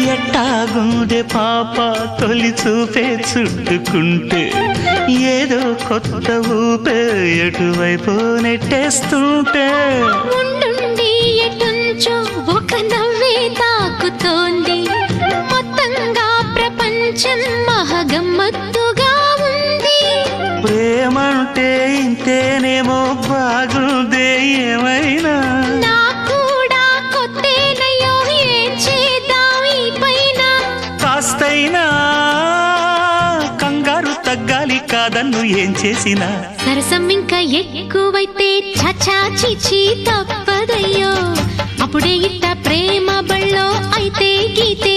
ఎట్టాగుండే పాప తొలి చూపే చుట్టుకుంటే ఏదో కొత్త ఊపే ఎటువైపు నెట్టేస్తుంటే ఉండుండి ఎటుంచో ఒక నవ్వే తాకుతోంది మొత్తంగా ప్రపంచం మహగమ్మత్తుగా ఉంది ప్రేమంటే ఇంతేనేమో బాగుందే ఏమైనా కాస్తైనా కంగారు తగ్గాలి కాదన్ను ఏం చేసినా సరసం ఇంకా ఎక్కువైతే చచా చిచి తప్పదయ్యో అప్పుడే ఇట్ట ప్రేమ బళ్ళో అయితే గీతే